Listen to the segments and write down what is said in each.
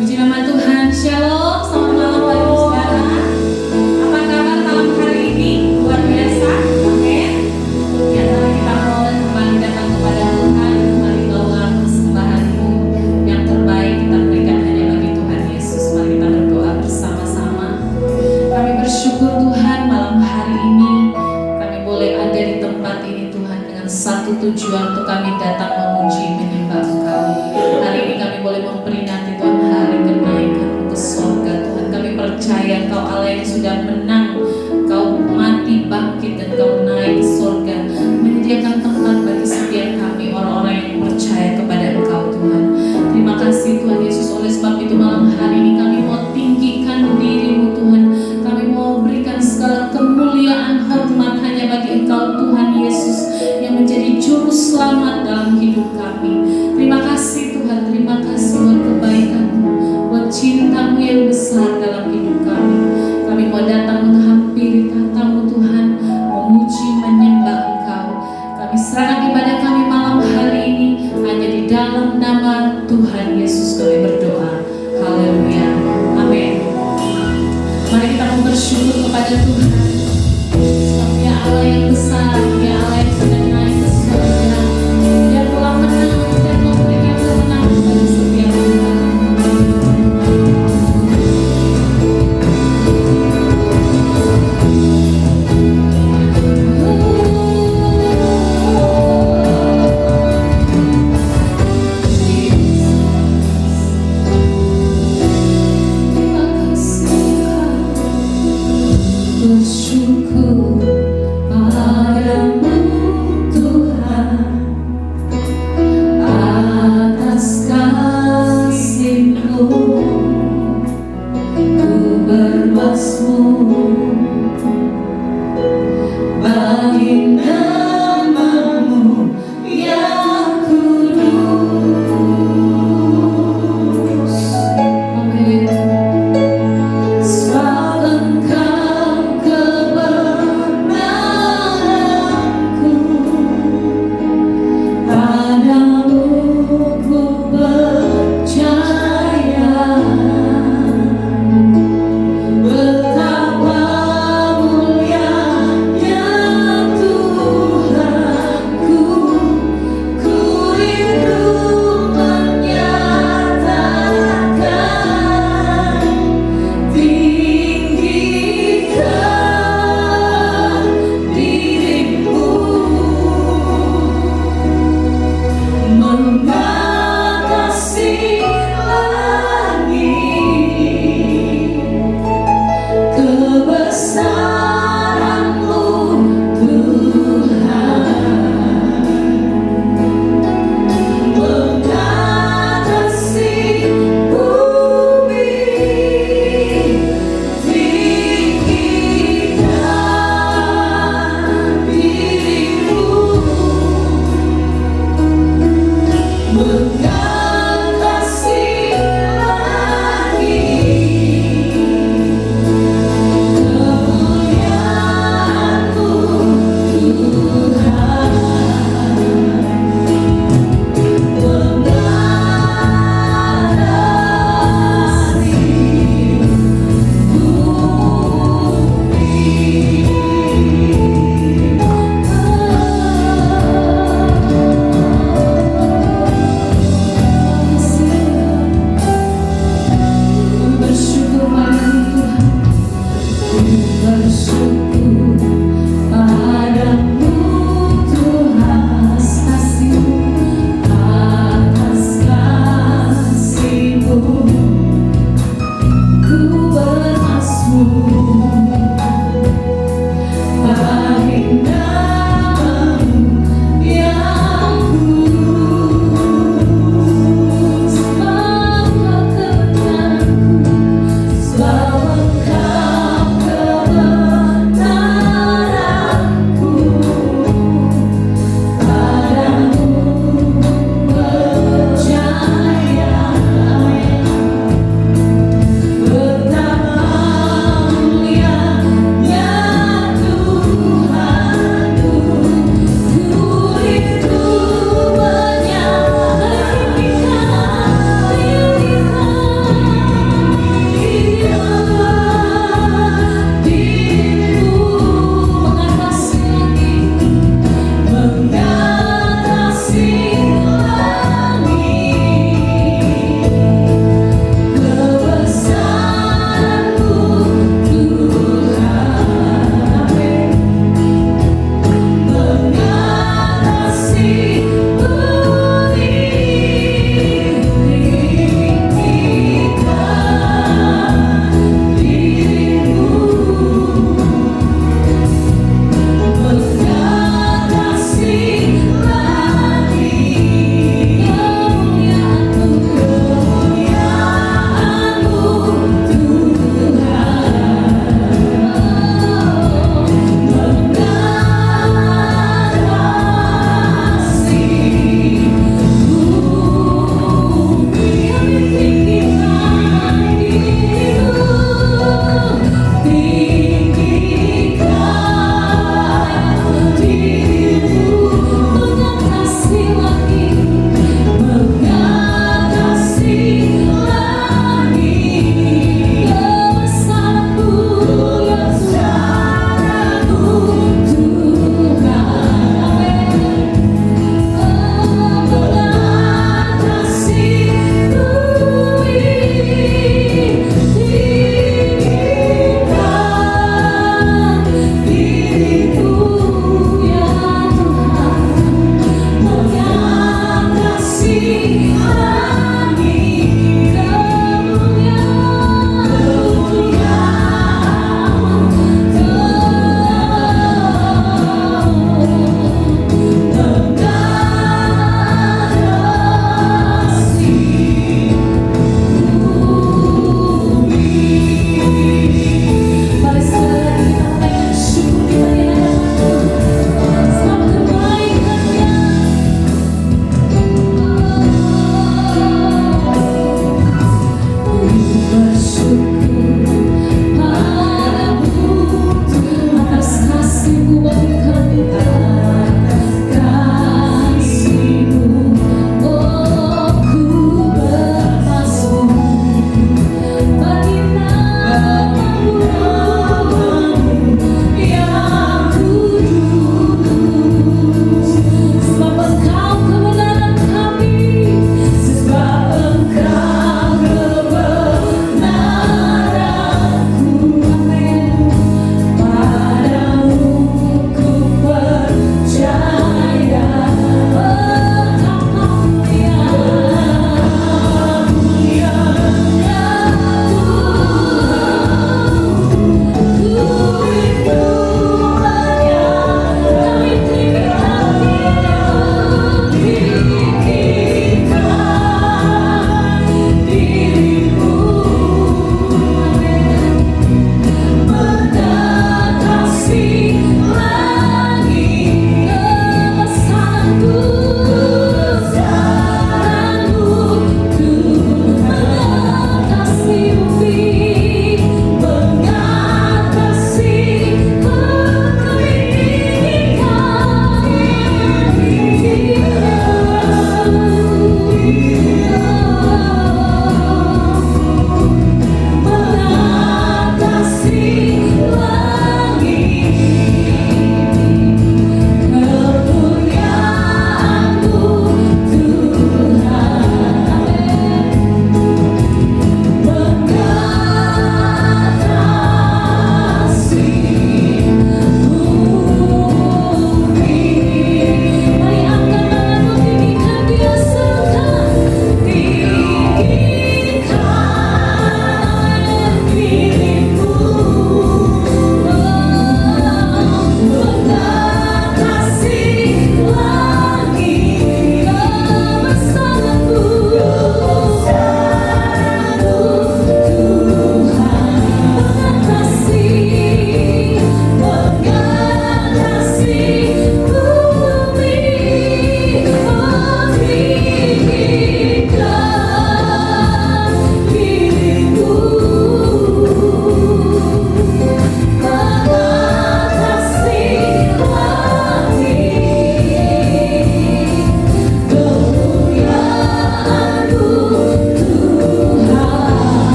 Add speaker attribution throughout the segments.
Speaker 1: Puji nama Tuhan. Shalom, selamat malam Bapak Ibu Saudara. Apa kabar malam hari ini? Luar biasa. Amin. Ya, mari kita mau kembali datang kepada Tuhan, kembali bawa persembahan-Mu yang terbaik kita berikan hanya bagi Tuhan Yesus. Mari kita berdoa bersama-sama. Kami bersyukur Tuhan malam hari ini kami boleh ada di tempat ini Tuhan dengan satu tujuan untuk kami datang memuji menyembah Engkau. Hari ini kami boleh memperingati Tuhan hari kenaikan ke surga Tuhan. Kami percaya Engkau Allah yang sudah menang, Engkau mati bangkit dan Engkau naik ke surga, menyediakan tempat bagi setiap kami orang-orang yang percaya kepada Engkau Tuhan. Terima kasih Tuhan Yesus. Oleh sebab itu malam hari ini kami mau tinggikan diri-Mu Tuhan. Kami mau berikan segala kemuliaan hormat hanya bagi Engkau Tuhan Yesus yang menjadi juru selamat dalam hidup kami. Terima kasih Tuhan, terima kasih buat kebaikan-Mu, buat cinta-Mu yang besar dalam hidup kami. Kami mau datang menghampiri tahta-Mu Tuhan, memuji menyembah Engkau. Kami serahkan ibadah kami malam hari ini hanya di dalam nama Tuhan Yesus kami berdoa. Haleluya, amin. Mari kita mau bersyukur kepada Tuhan, sebab Dia Allah yang besar, Dia Allah yang sudah naik ke surga. Dia telah menang dan memberikan kemenangan bagi setiap kita. Terima kasih Tuhan, bersyukur padamu.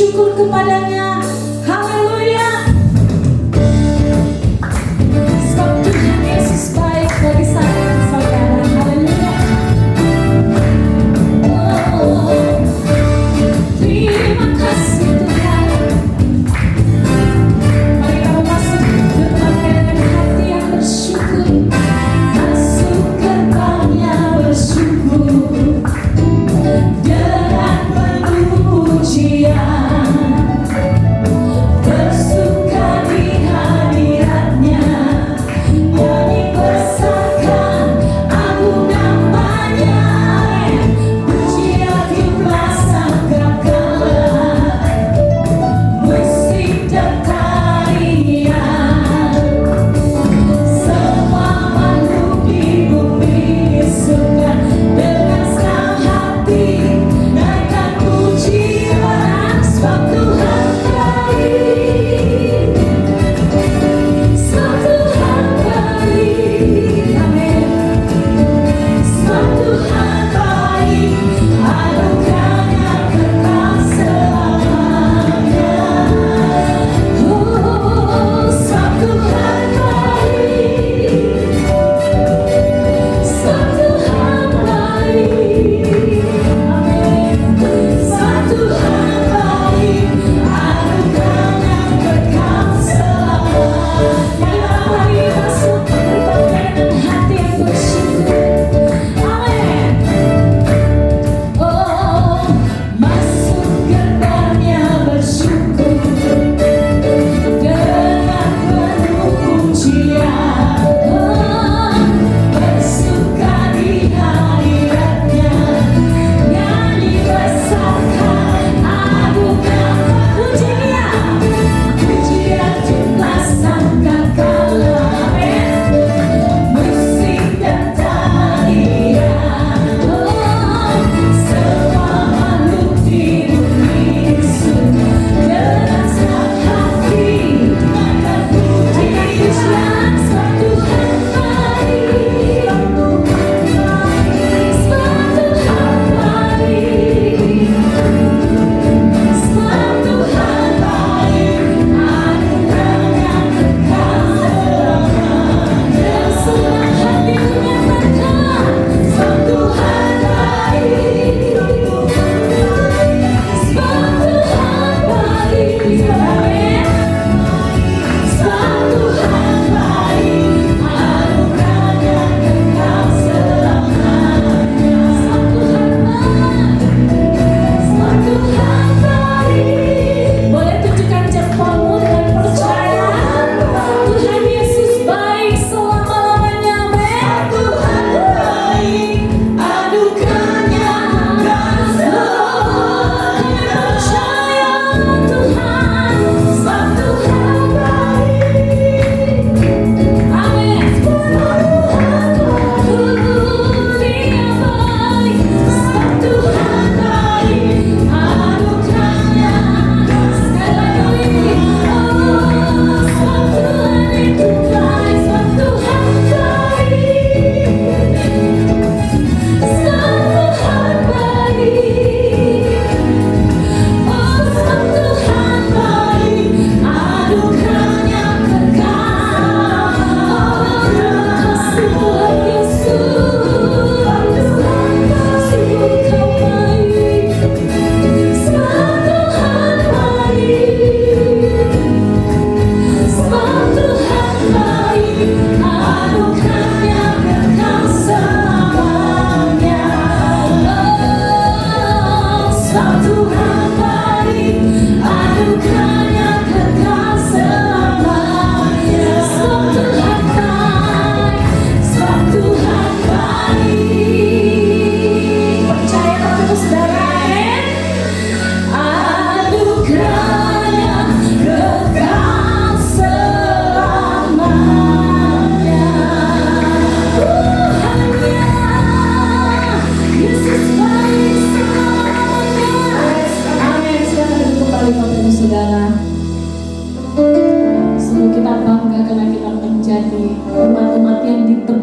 Speaker 1: bersyukur kepadanya. Haleluya. Sebab Tuhan Yesus baik bagi saya dan saudara. Haleluya. Oh, terima kasih Tuhan. Mari kita masuk gerbangnya dengan hati yang bersyukur. Masuk gerbangnya bersyukur dengan penuh pujian.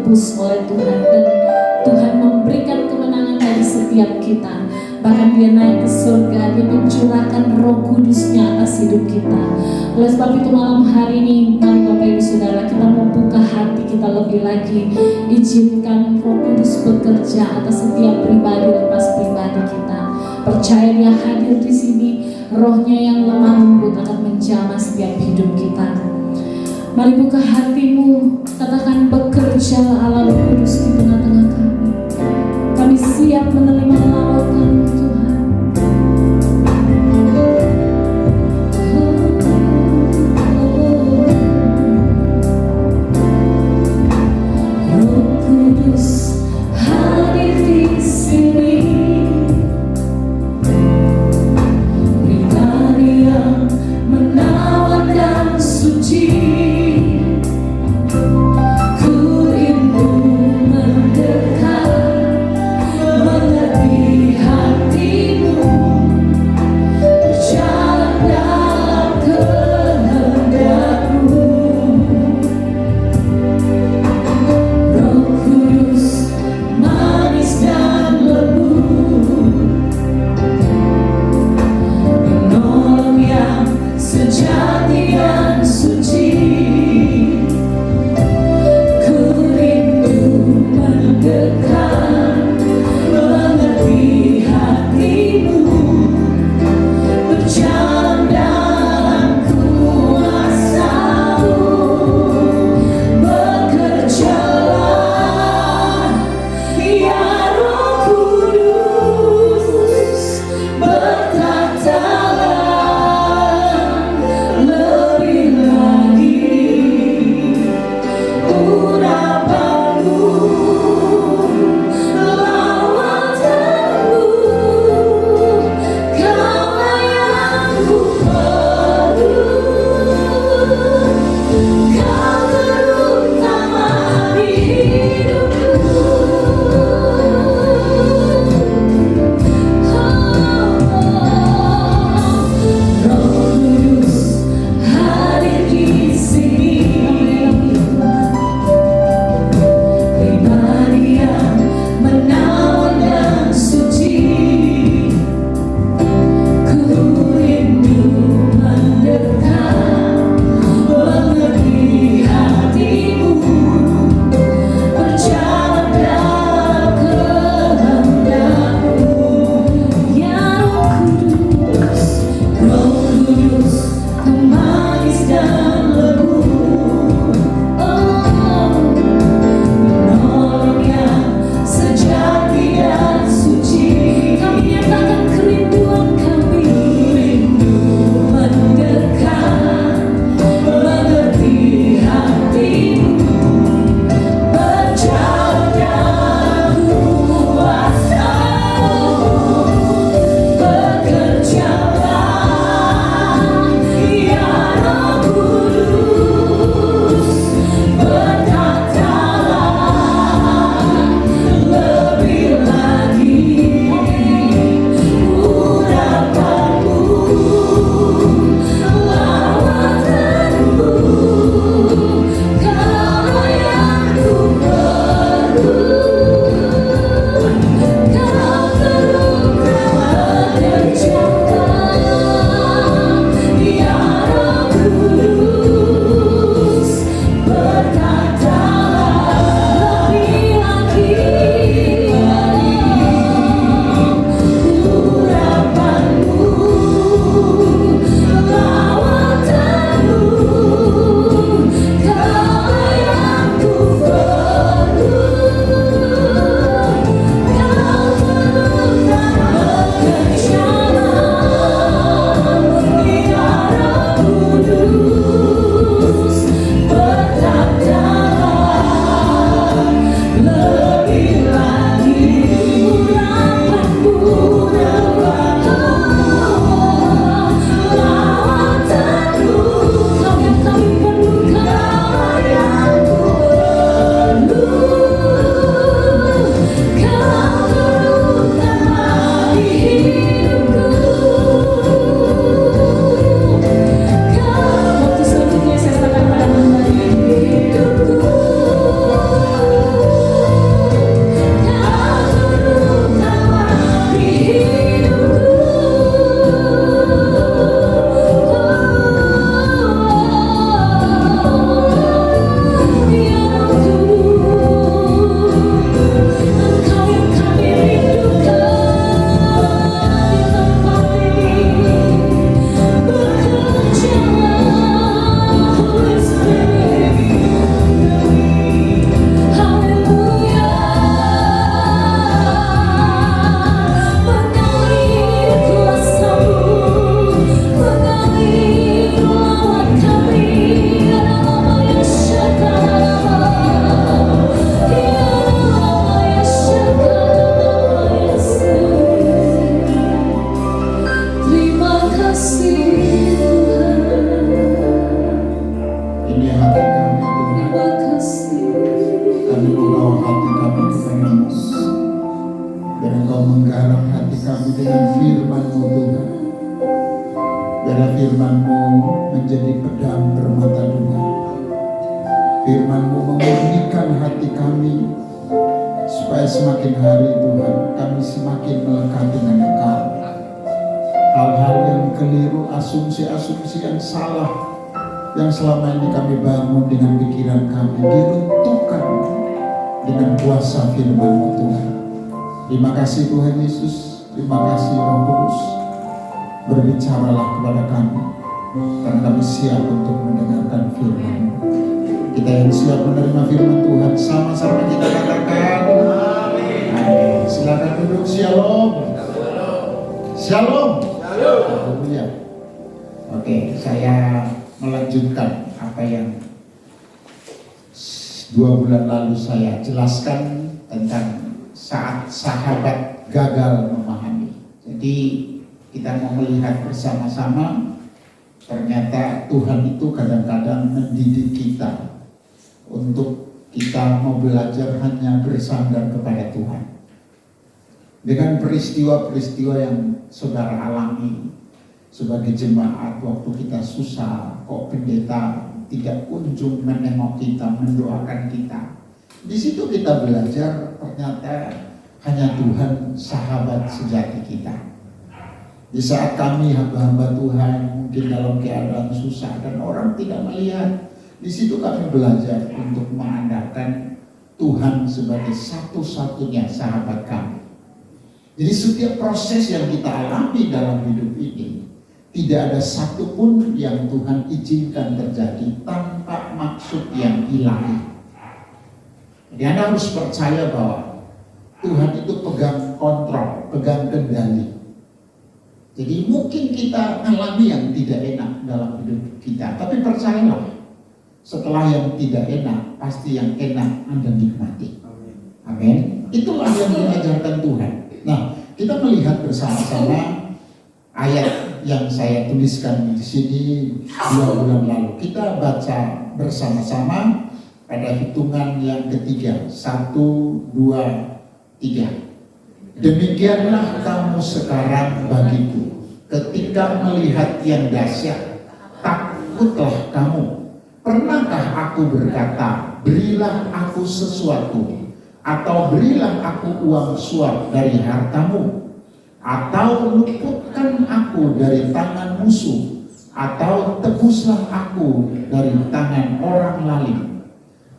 Speaker 1: ditebus oleh Tuhan, dan Tuhan memberikan kemenangan bagi setiap kita. Bahkan Dia naik ke surga, Dia mencurahkan Roh Kudus-Nya atas hidup kita. Oleh sebab itu malam hari ini, mari Bapak Ibu Saudara, kita membuka hati kita lebih lagi. Izinkan Roh Kudus bekerja atas setiap pribadi lepas pribadi kita. Percaya Dia hadir di sini, Roh-Nya yang lemah lembut akan menjamah setiap hidup kita. Mari buka hatimu, katakan bekerja Allah Roh Kudus di tengah-tengah kami. Kami siap menerima lawatan Tuhan. Roh Kudus hadir di sini. Pribadi yang menawan dan suci. Ku rindu mendekat, mengerti
Speaker 2: kami dengan firman-Mu Tuhan. Biarlah firman-Mu menjadi pedang bermata dua. Firman-Mu memurnikan hati kami, supaya semakin hari Tuhan kami semakin melekat dengan Engkau. Hal-hal yang keliru, asumsi-asumsi yang salah yang selama ini kami bangun dengan pikiran kami, diruntuhkan dengan kuasa firman-Mu Tuhan. Terima kasih Tuhan Yesus, terima kasih Roh Kudus. Berbicaralah kepada kami, karena kami siap untuk mendengarkan firman-Mu. Kita yang siap menerima firman Tuhan, sama-sama kita katakan amin. Silakan duduk. Shalom. Shalom. Haleluya. Oke, saya melanjutkan apa yang 2 bulan lalu saya jelaskan tentang saat sahabat gagal memahami. Jadi kita mau melihat bersama-sama, ternyata Tuhan itu kadang-kadang mendidik kita untuk kita mau belajar hanya bersandar kepada Tuhan. Dengan peristiwa-peristiwa yang saudara alami sebagai jemaat, waktu kita susah, kok pendeta tidak kunjung menengok kita, mendoakan kita. Di situ kita belajar ternyata hanya Tuhan sahabat sejati kita. Di saat kami hamba-hamba Tuhan mungkin dalam keadaan susah dan orang tidak melihat, di situ kami belajar untuk mengandalkan Tuhan sebagai satu-satunya sahabat kami. Jadi setiap proses yang kita alami dalam hidup ini, tidak ada satupun yang Tuhan izinkan terjadi tanpa maksud yang ilahi. Jadi Anda harus percaya bahwa Tuhan itu pegang kontrol, pegang kendali. Jadi mungkin kita alami yang tidak enak dalam hidup kita, tapi percayalah, setelah yang tidak enak, pasti yang enak Anda nikmati. Amin. Itulah yang diajarkan Tuhan. Nah, kita melihat bersama-sama ayat yang saya tuliskan di sini 2 bulan lalu. Kita baca bersama-sama pada hitungan yang ketiga. 1, 2, 3. Demikianlah kamu sekarang bagiku, ketika melihat yang dahsyat, takutlah kamu. Pernahkah aku berkata, berilah aku sesuatu, atau berilah aku uang suap dari hartamu, atau luputkan aku dari tangan musuh, atau tebuslah aku dari tangan orang lalim.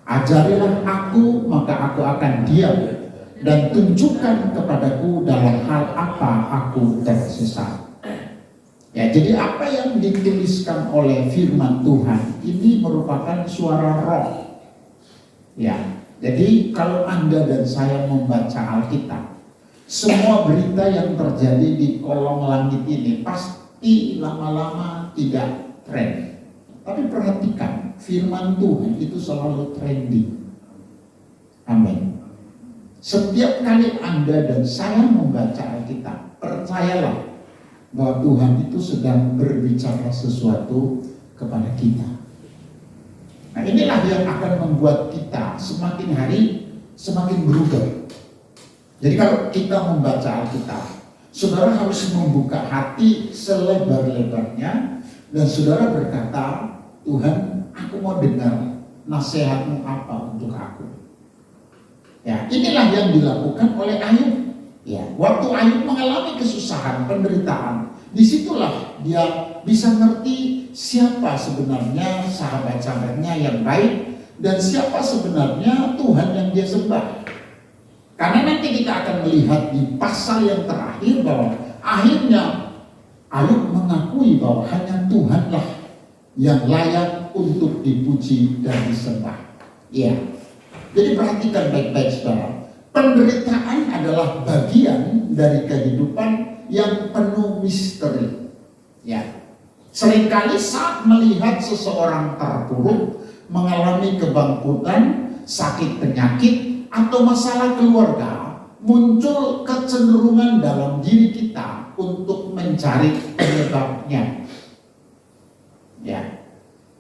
Speaker 2: Ajarilah aku, maka aku akan diam, dan tunjukkan kepadaku dalam hal apa aku tersesat. Ya, jadi apa yang dituliskan oleh firman Tuhan ini merupakan suara roh. Ya, jadi kalau Anda dan saya membaca Alkitab, semua berita yang terjadi di kolong langit ini pasti lama-lama tidak tren. Tapi perhatikan, firman Tuhan itu selalu trending. Amin. Setiap kali Anda dan saya membaca Alkitab, percayalah bahwa Tuhan itu sedang berbicara sesuatu kepada kita. Nah, inilah yang akan membuat kita semakin hari semakin berubah. Jadi kalau kita membaca Alkitab, saudara harus membuka hati selebar-lebarnya dan saudara berkata, Tuhan, aku mau dengar nasihat-Mu apa untuk aku. Ya, inilah yang dilakukan oleh Ayub. Ya, waktu Ayub mengalami kesusahan, penderitaan, disitulah dia bisa ngerti siapa sebenarnya sahabat-sahabatnya yang baik dan siapa sebenarnya Tuhan yang dia sembah. Karena nanti kita akan melihat di pasal yang terakhir bahwa akhirnya Ayub mengakui bahwa hanya Tuhanlah yang layak untuk dipuji dan disembah. Ya, jadi perhatikan baik-baik saudara. Penderitaan adalah bagian dari kehidupan yang penuh misteri. Ya, seringkali saat melihat seseorang terpuruk, mengalami kebangkrutan, sakit penyakit, atau masalah keluarga, muncul kecenderungan dalam diri kita untuk mencari penyebabnya. Ya,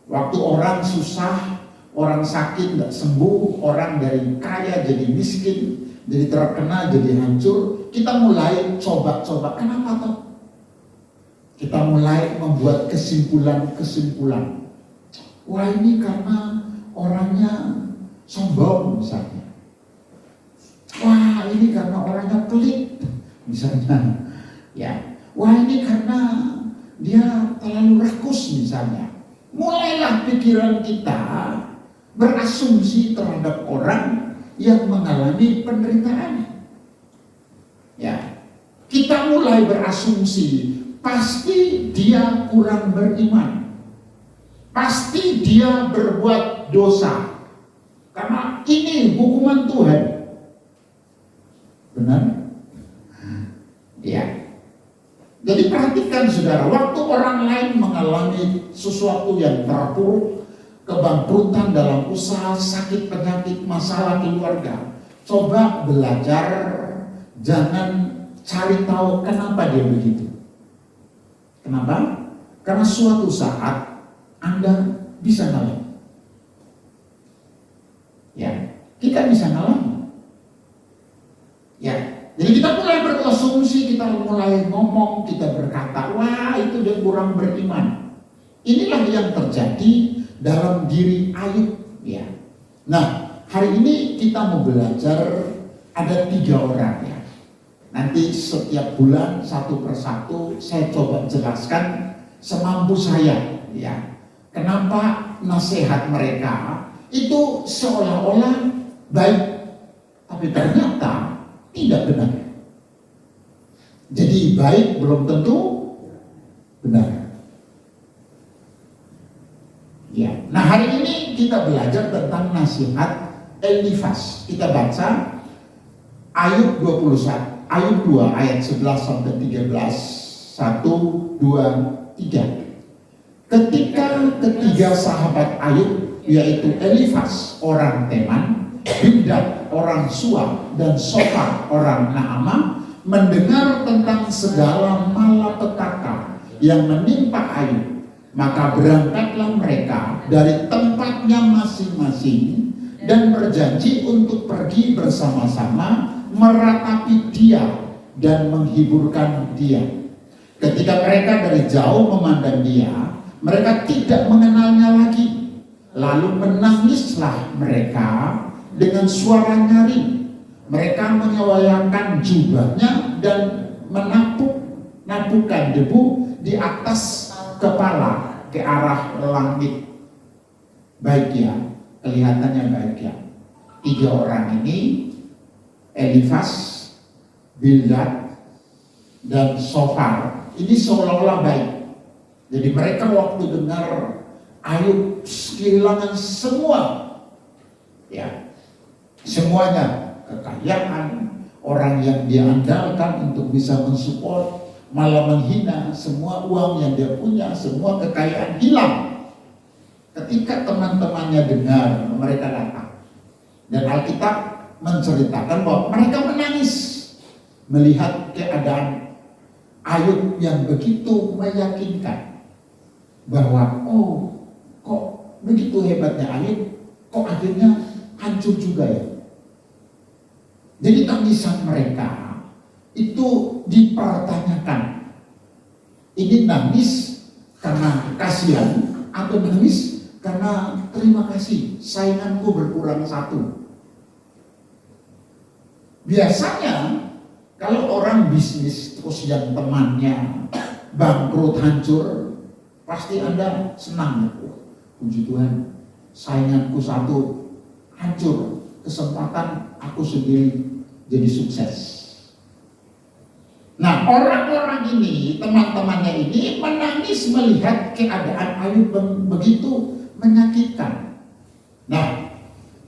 Speaker 2: waktu orang susah, orang sakit tidak sembuh, orang dari kaya jadi miskin, jadi terkena, jadi hancur. Kita mulai coba-coba, kenapa toh? Kita mulai membuat kesimpulan-kesimpulan. Wah, ini karena orangnya sombong misalnya. Wah, ini karena orangnya pelit misalnya. Ya, wah ini karena dia terlalu rakus misalnya. Mulailah pikiran kita berasumsi terhadap orang yang mengalami penderitaan. Ya, kita mulai berasumsi pasti dia kurang beriman, pasti dia berbuat dosa, karena ini hukuman Tuhan. Benar? Ya. Jadi perhatikan saudara, waktu orang lain mengalami sesuatu yang terpuruk, kebangkrutan dalam usaha, sakit, penyakit, masalah keluarga, coba belajar, jangan cari tahu kenapa dia begitu. Kenapa? Karena suatu saat Anda bisa ngalamin. Ya, kita bisa ngalamin. Ya, jadi kita mulai berasumsi, kita mulai ngomong, kita berkata, wah itu dia kurang beriman. Inilah yang terjadi dalam diri Ayub. Ya. Nah, hari ini kita mau belajar ada 3 orang ya. Nanti setiap bulan satu persatu saya coba jelaskan semampu saya. Ya. Kenapa nasihat mereka itu seolah-olah baik, tapi ternyata tidak benar. Jadi baik belum tentu benar. Ya. Nah, hari ini kita belajar tentang nasihat Elifas. Kita baca Ayub 21, Ayub 2 ayat 11 sampai 13. 1, 2, 3. Ketika ketiga sahabat Ayub, yaitu Elifas orang Teman, Bildad orang Suam, dan Sofar orang Naamah mendengar tentang segala malapetaka yang menimpa Ayub, maka berangkatlah mereka dari tempatnya masing-masing dan berjanji untuk pergi bersama-sama meratapi dia dan menghiburkan dia. Ketika mereka dari jauh memandang dia, mereka tidak mengenalnya lagi. Lalu menangislah mereka dengan suara nyaring. Mereka menyewayangkan jubahnya dan menapukan debu di atas kepala ke arah langit. Baik ya, kelihatannya baik ya. 3 orang ini, Elifas, Bildad, dan Sofar, ini seolah-olah baik. Jadi mereka waktu dengar Ayub kehilangan semua, ya, semuanya, kekayaan, orang yang dia andalkan untuk bisa mensupport, malah menghina, semua uang yang dia punya, semua kekayaan hilang. Ketika teman-temannya dengar, mereka datang. Dan Alkitab menceritakan bahwa mereka menangis melihat keadaan Ayub yang begitu meyakinkan bahwa oh, kok begitu hebatnya Ayub, kok akhirnya hancur juga ya. Jadi tangisan mereka itu dipertanyakan. Ini nangis karena kasihan atau nangis karena terima kasih, sainganku berkurang 1. Biasanya kalau orang bisnis terus yang temannya bangkrut, hancur, pasti Anda senang. Puji Tuhan, sainganku 1 hancur, kesempatan aku sendiri jadi sukses. Nah, orang-orang ini, teman-temannya ini menangis melihat keadaan Ayub begitu menyakitkan. Nah,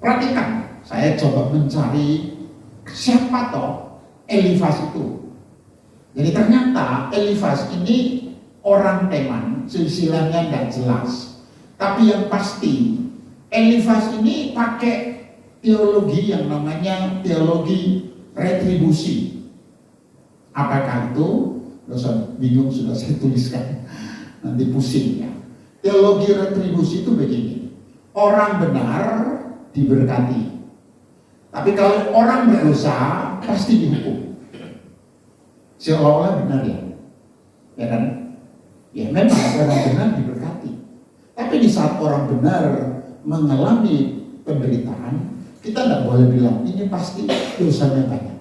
Speaker 2: perhatikan, saya coba mencari siapa toh Elifas itu. Jadi ternyata Elifas ini orang Teman, silsilahnya nggak jelas. Tapi yang pasti Elifas ini pakai teologi yang namanya teologi retribusi. Apakah itu? Dosa bingung sudah saya tuliskan, nanti pusing ya. Teologi retribusi itu begini: orang benar diberkati, Tapi kalau orang berdosa pasti dihukum. Seolah-olah benar ya kan? Ya memang orang benar diberkati. Tapi di saat orang benar mengalami penderitaan, kita tidak boleh bilang ini pasti dosanya banyak.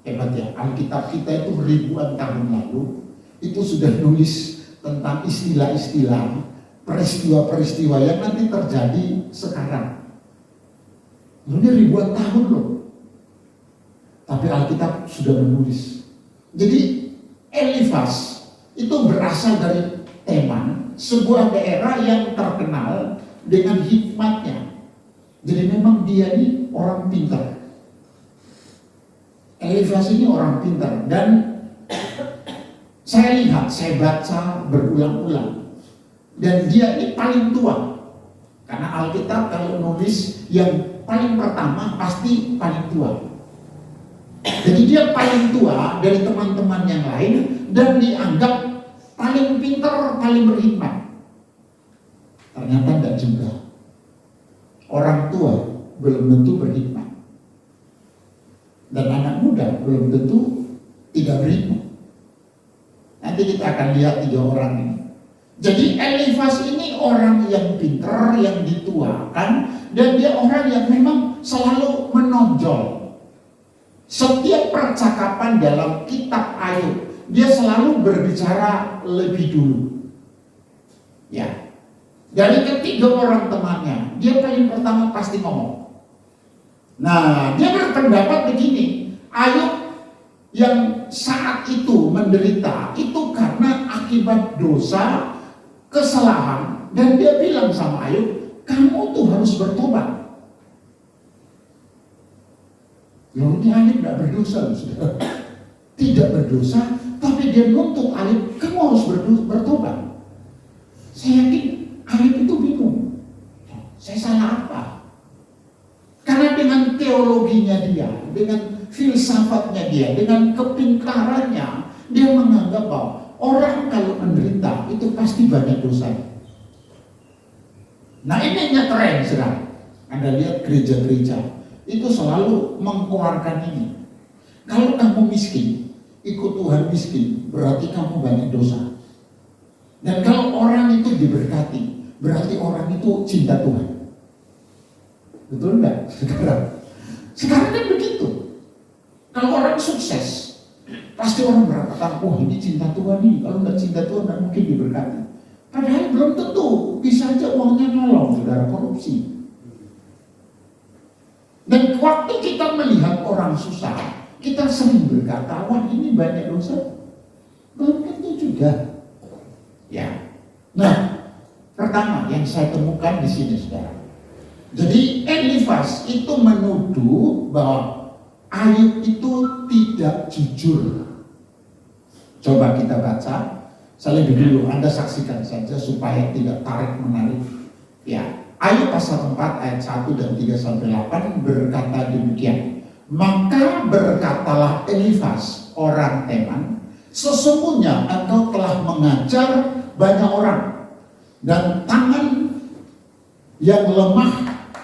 Speaker 2: Hebat ya, Alkitab kita itu ribuan tahun lalu itu sudah nulis tentang istilah-istilah, peristiwa-peristiwa yang nanti terjadi sekarang. Ini ribuan tahun loh. Tapi Alkitab sudah menulis. Jadi Elifas itu berasal dari Teman, sebuah daerah yang terkenal dengan hikmatnya. Jadi memang dia ini orang pintar. Elifas ini orang pintar, dan saya lihat, saya baca berulang-ulang, dan dia ini paling tua. Karena Alkitab kalau nulis yang paling pertama pasti paling tua. Jadi dia paling tua dari teman-teman yang lain dan dianggap paling pintar, paling berhikmat. Ternyata tidak juga. Orang tua belum tentu berhikmat. Dan anak muda belum tentu tidak berhikmat. Nanti kita akan lihat 3 orang ini. Jadi Elifas ini orang yang pintar, yang dituakan, dan dia orang yang memang selalu menonjol. Setiap percakapan dalam kitab Ayub, dia selalu berbicara lebih dulu. Ya. Dari ketiga orang temannya, dia paling pertama pasti ngomong. Nah, dia berpendapat begini, Ayub yang saat itu menderita itu karena akibat dosa, kesalahan, dan dia bilang sama Ayub, kamu tuh harus bertobat. Loh, ini Ayub tidak berdosa, saudara. Tidak berdosa, tapi dia nuntut Ayub, kamu harus bertobat. Saya yakin Ayub itu bingung. Saya salah apa? Karena dengan teologinya dia, dengan filsafatnya dia, dengan kepintarannya, dia menganggap bahwa orang kalau menderita itu pasti banyak dosa. Nah, ini tren sekarang. Anda lihat gereja-gereja itu selalu mengeluarkan ini. Kalau kamu miskin, ikut Tuhan miskin, berarti kamu banyak dosa. Dan kalau orang itu diberkati, berarti orang itu cinta Tuhan. Betul enggak? Sekarang kan begitu. Kalau orang sukses, pasti orang berkata, wah ini cinta Tuhan nih. Kalau enggak cinta Tuhan, enggak mungkin diberkati. Padahal belum tentu. Bisa aja uangnya nolong, saudara, korupsi. Dan waktu kita melihat orang susah, kita sering berkata, wah ini banyak dosa. Belum tentu juga. Ya. Nah, pertama yang saya temukan di sini, saudara. Jadi Elifas itu menuduh bahwa Ayub itu tidak jujur. Coba kita baca. Saya lebih dulu, Anda saksikan saja supaya tidak tarik menarik. Ya. Ayub pasal 4 ayat 1 dan 3-8 berkata demikian. Maka berkatalah Elifas orang Teman, sesungguhnya engkau telah mengajar banyak orang, dan tangan yang lemah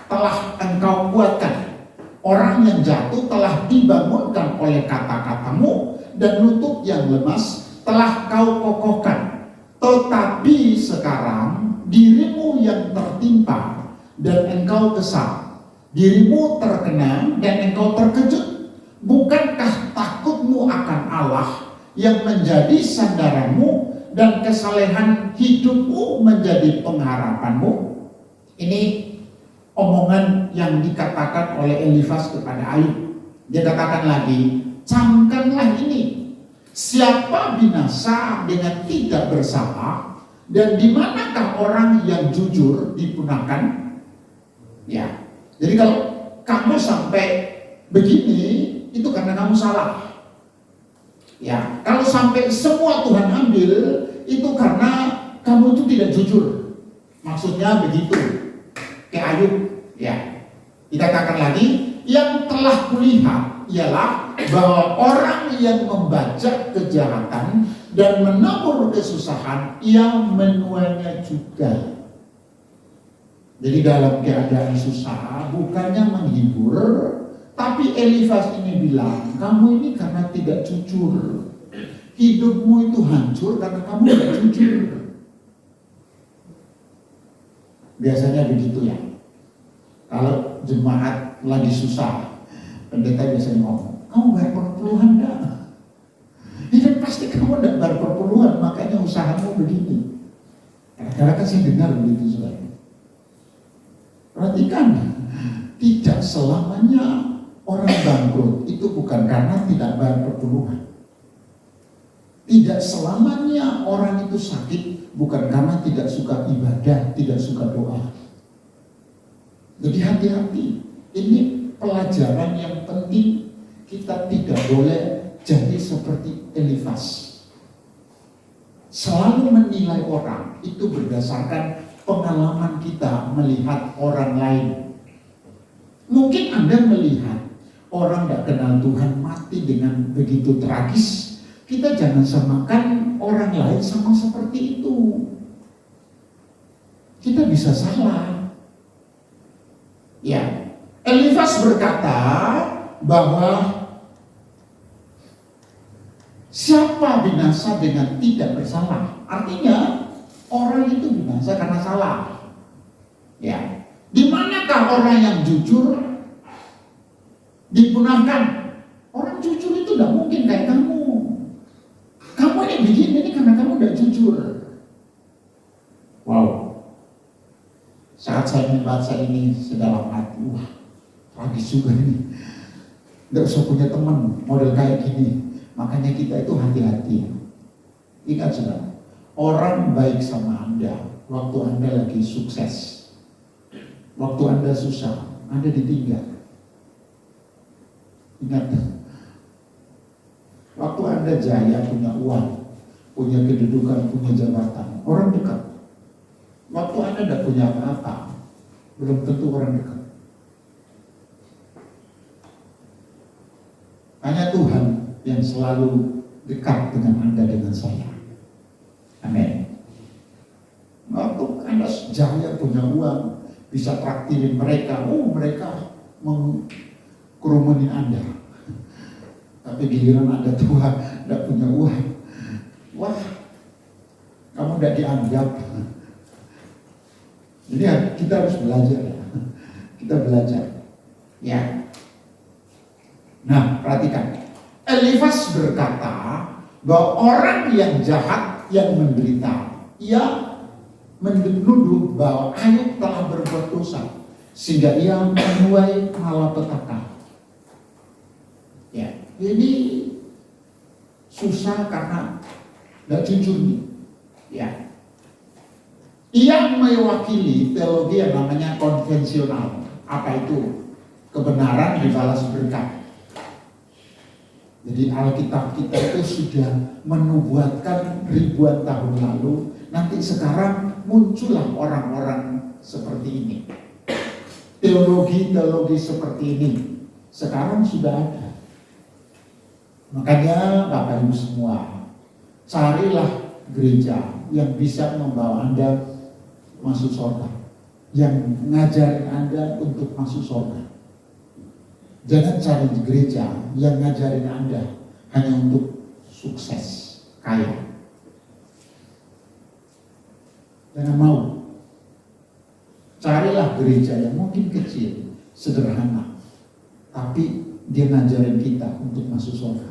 Speaker 2: telah engkau kuatkan. Orang yang jatuh telah dibangunkan oleh kata-katamu, dan lutut yang lemas telah kau kokohkan. Tetapi sekarang dirimu yang tertimpa dan engkau kesal, dirimu terkena dan engkau terkejut. Bukankah takutmu akan Allah yang menjadi sandaranmu dan kesalehan hidupmu menjadi pengharapanmu? Ini omongan yang dikatakan oleh Elifas kepada Ayub. Dia katakan lagi, camkanlah ini, siapa binasa dengan tidak bersalah, dan di manakah orang yang jujur dipunahkan? Ya, jadi kalau kamu sampai begini, itu karena kamu salah. Ya, kalau sampai semua Tuhan ambil, itu karena kamu itu tidak jujur. Maksudnya begitu. Kayak Ayub, ya. Dikatakan lagi, yang telah kulihat ialah bahwa orang yang membajak kejahatan dan menabur kesusahan, ia menuainya juga. Jadi dalam keadaan susah, bukannya menghibur, tapi Elifas ini bilang, kamu ini karena tidak jujur. Hidupmu itu hancur karena kamu tidak jujur. Biasanya begitu ya. Kalau jemaat lagi susah, pendeta biasanya ngomong, kamu bayar perpuluhan enggak? Ya pasti kamu tidak bayar perpuluhan, makanya usahamu begini. Kadang-kadang kan saya dengar begitu saudara. Perhatikan, tidak selamanya orang bangkrut itu bukan karena tidak bayar perpuluhan. Tidak selamanya orang itu sakit bukan karena tidak suka ibadah, tidak suka doa. Jadi hati-hati, ini pelajaran yang penting. Kita tidak boleh jadi seperti Elifas. Selalu menilai orang itu berdasarkan pengalaman kita melihat orang lain. Mungkin Anda melihat orang tidak kenal Tuhan mati dengan begitu tragis. Kita jangan samakan orang lain sama seperti itu. Kita bisa salah. Ya, Elifas berkata bahwa siapa binasa dengan tidak bersalah. Artinya orang itu binasa karena salah. Ya, di manakah orang yang jujur dipunahkan? Orang jujur itu tidak mungkin kayak kamu. Kamu ini begini ini karena kamu tidak jujur. Wow. Saat saya membaca ini sedalam hati, wah, tragis juga ini. Tidak usah punya teman model kayak gini. Makanya kita itu hati-hati. Ingat saudara, orang baik sama Anda waktu Anda lagi sukses. Waktu Anda susah, Anda ditinggal. Ingat, waktu Anda jaya, punya uang, punya kedudukan, punya jabatan, orang dekat. Waktu Anda tidak punya apa-apa, belum tentu orang dekat. Hanya Tuhan yang selalu dekat dengan Anda, dengan saya. Amin. Waktu Anda jaya, punya uang, bisa traktirin mereka, mereka mengkerumunin Anda. Tapi giliran Anda tua, tidak punya uang, wah, kamu tidak dianggap. Jadi kita harus belajar ya. Kita belajar. Ya. Nah, perhatikan. Elifas berkata bahwa orang yang jahat yang menderita, ia menuduh bahwa Ayub telah berbuat dosa sehingga ia menuai malapetaka. Ya, jadi susah karena tidak jujur nih. Ya. Ia mewakili teologi yang namanya konvensional. Apa itu? Kebenaran dibalas berkat. Jadi Alkitab kita itu sudah menubuatkan ribuan tahun lalu. Nanti sekarang muncullah orang-orang seperti ini. Teologi-teologi seperti ini sekarang sudah ada. Makanya Bapak Ibu semua, carilah gereja yang bisa membawa Anda masuk surga, yang ngajarin Anda untuk masuk surga. Jangan cari di gereja yang ngajarin Anda hanya untuk sukses, kaya. Jangan mau. Carilah gereja yang mungkin kecil, sederhana, tapi dia ngajarin kita untuk masuk surga.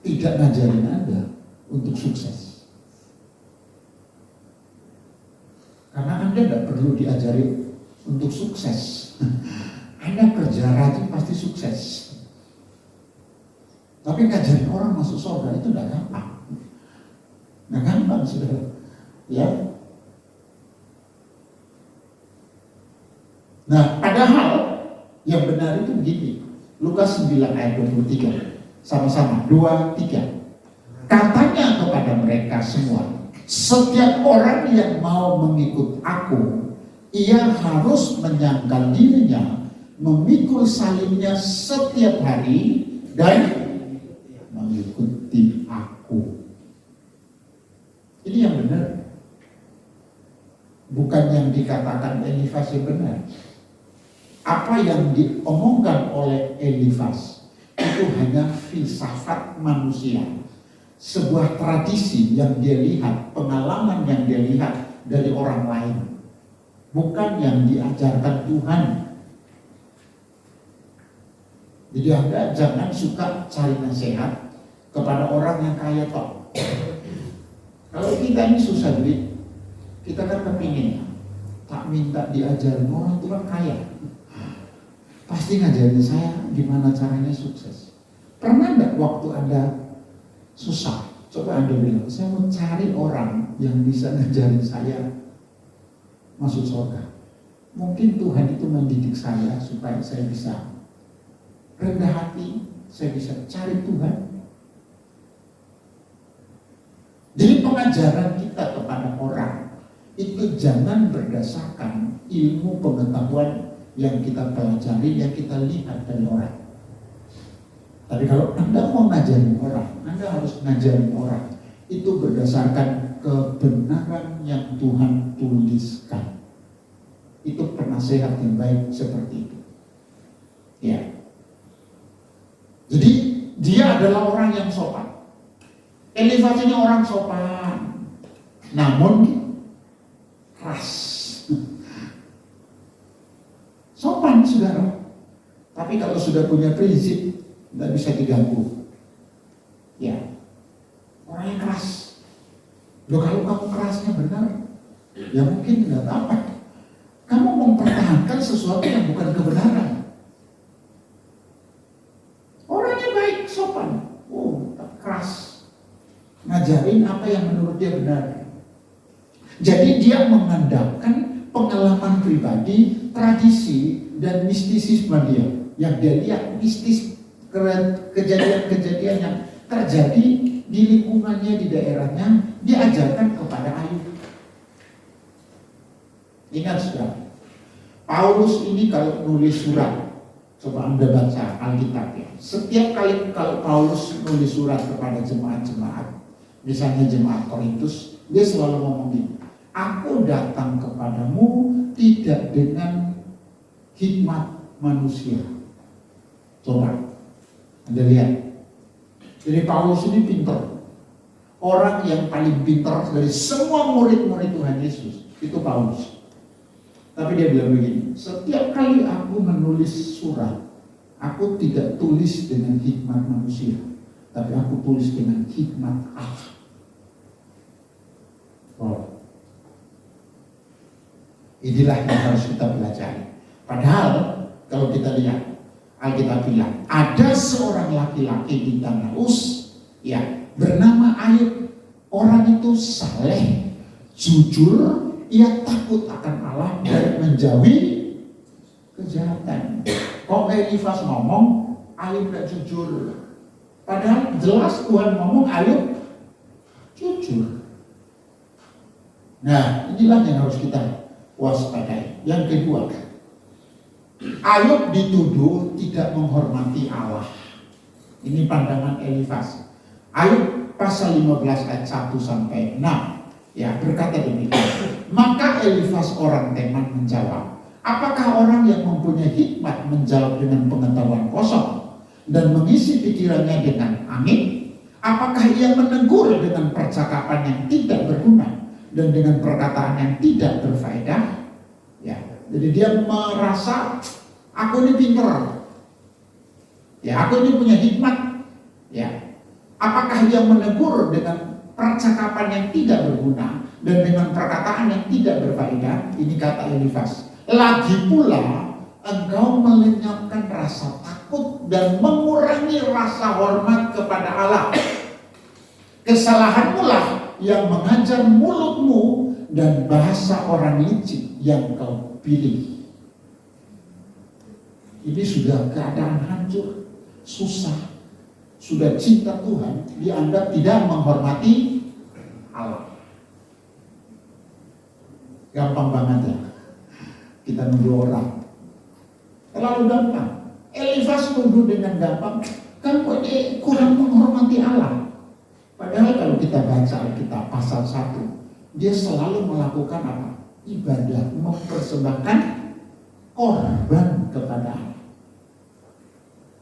Speaker 2: Tidak ngajarin Anda untuk sukses. Karena Anda tidak perlu diajari untuk sukses. Anda kerja rajin pasti sukses. Tapi ngajarin orang masuk surga itu tidak gampang. Tidak gampang saudara. Ya. Nah, padahal yang benar itu begini. Lukas 9 ayat 23. Sama-sama 2, 3. Katanya kepada mereka semua, setiap orang yang mau mengikut aku, ia harus menyangkal dirinya, memikul salibnya setiap hari dan mengikuti aku. Ini yang benar. Bukan yang dikatakan Elifas yang benar. Apa yang diomongkan oleh Elifas itu hanya filsafat manusia, sebuah tradisi yang dia lihat, pengalaman yang dia lihat dari orang lain, bukan yang diajarkan Tuhan. Jadi Anda jangan suka cari nasihat kepada orang yang kaya toh. Kalau kita ini susah duit, kita kan kepingin tak minta diajarin orang tua kaya, pasti ngajarin saya gimana caranya sukses. Pernah enggak waktu Anda susah, coba Anda bilang, saya mau cari orang yang bisa ngajarin saya masuk surga. Mungkin Tuhan itu mendidik saya supaya saya bisa rendah hati, saya bisa cari Tuhan. Jadi pengajaran kita kepada orang itu jangan berdasarkan ilmu pengetahuan yang kita pelajari, yang kita lihat dari orang. Tapi kalau Anda mau ngajarin orang, Anda harus ngajarin orang itu berdasarkan kebenaran yang Tuhan tuliskan. Itu penasehat yang baik seperti itu. Ya. Jadi dia adalah orang yang sopan. Elifas ini orang sopan, namun keras. Sopan saudara, tapi kalau sudah punya prinsip tidak bisa diganggu. Ya, orang yang keras. Loh, kalau kamu kerasnya benar, ya mungkin tidak apa. Kamu mempertahankan sesuatu yang bukan kebenaran. Orangnya baik, sopan, keras, ngajarin apa yang menurut dia benar. Jadi dia mengandalkan pengalaman pribadi, tradisi, dan mistisisme dia. Yang dia lihat mistis, kejadian-kejadian yang terjadi di lingkungannya, di daerahnya, diajarkan kepada Ayub. Ingat sudah, Paulus ini kalau nulis surat, coba Anda baca Alkitab ya. Setiap kali kalau Paulus nulis surat kepada jemaat-jemaat, misalnya jemaat Korintus, dia selalu ngomong gini, aku datang kepadamu tidak dengan hikmat manusia. Coba Anda lihat. Jadi Paulus ini pintar. Orang yang paling pintar dari semua murid-murid Tuhan Yesus itu Paulus. Tapi dia bilang begini, setiap kali aku menulis surat, aku tidak tulis dengan hikmat manusia, tapi aku tulis dengan hikmat Allah. Oh. Inilah yang harus kita pelajari. Padahal kalau kita lihat, Alkitab bilang ada seorang laki-laki di tanah Uz, ya, bernama Ayub. Orang itu saleh, jujur, ia takut akan Allah dan menjauhi kejahatan. Kok Elifas ngomong Ayub tidak jujur, padahal jelas Tuhan ngomong Ayub jujur. Nah, inilah yang harus kita waspadai. Yang kedua, Ayub dituduh tidak menghormati Allah. Ini pandangan Elifas. Ayub pasal 15 ayat 1 sampai 6 ya, berkata demikian. Maka Elifas orang Teman menjawab, apakah orang yang mempunyai hikmat menjawab dengan pengetahuan kosong dan mengisi pikirannya dengan angin? Apakah ia menegur dengan percakapan yang tidak berguna dan dengan perkataan yang tidak berfaedah? Ya, jadi dia merasa aku ini pintar, ya, aku ini punya hikmat, ya. Apakah ia menegur dengan percakapan yang tidak berguna dan dengan perkataan yang tidak berfaedah? Ini kata Elifas. Lagi pula engkau melenyapkan rasa takut dan mengurangi rasa hormat kepada Allah. Kesalahanmu lah yang mengajar mulutmu dan bahasa orang licik yang kau pilih. Ini sudah keadaan hancur, susah, sudah cinta Tuhan, dianggap tidak menghormati Allah. Gampang banget ya kita nuduh orang, terlalu gampang. Elifas nuduh dengan gampang, kamu ini kurang menghormati Allah. Padahal kalau kita baca Alkitab pasal 1, dia selalu melakukan apa? ibadah, mempersembahkan korban kepada Allah.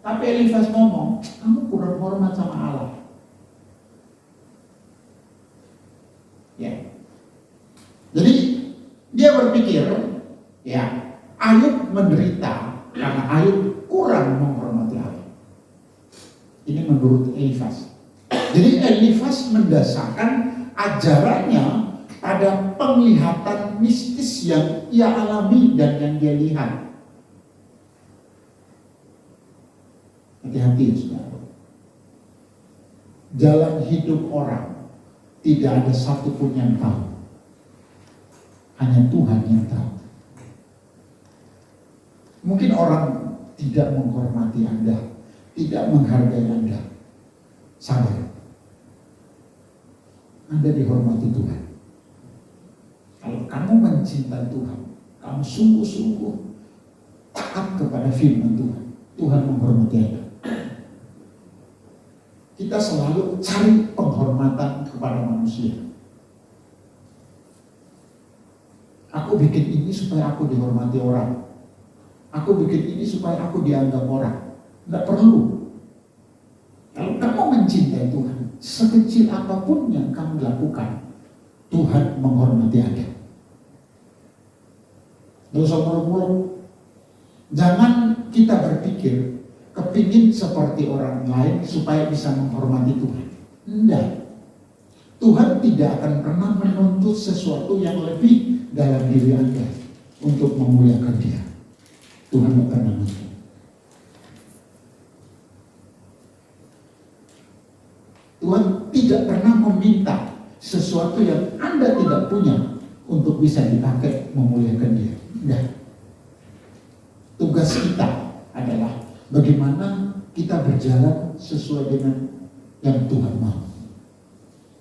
Speaker 2: Tapi Elifas ngomong, kamu kurang hormat sama Allah. Ya. Jadi dia berpikir, ya, Ayub menderita karena Ayub kurang menghormati Allah. Ini menurut Elifas. Jadi Elifas mendasarkan ajarannya pada penglihatan mistis yang ia alami dan yang dia lihat. Hati-hati, saudara. Jalan hidup orang tidak ada satupun yang tahu. Hanya Tuhan yang tahu. Mungkin orang tidak menghormati Anda, tidak menghargai Anda. Sabar. Anda dihormati Tuhan. Kalau kamu mencintai Tuhan, kamu sungguh-sungguh taat kepada firman Tuhan, Tuhan menghormati Anda. Kita selalu cari penghormatan kepada manusia. Aku bikin ini supaya aku dihormati orang. Aku bikin ini supaya aku dianggap orang. Tidak perlu. Kalau kamu mencintai Tuhan, sekecil apapun yang kamu lakukan, Tuhan menghormati Anda. Dosa mulu-mulu. Jangan kita berpikir kepingin seperti orang lain supaya bisa menghormati Tuhan. Tidak. Tuhan tidak akan pernah menuntut sesuatu yang lebih dalam diri Anda untuk memuliakan Dia. Tuhan tidak pernah menuntut. Tuhan tidak pernah meminta sesuatu yang Anda tidak punya untuk bisa dipakai memuliakan Dia. Tidak. Tugas kita adalah bagaimana kita berjalan sesuai dengan yang Tuhan mau.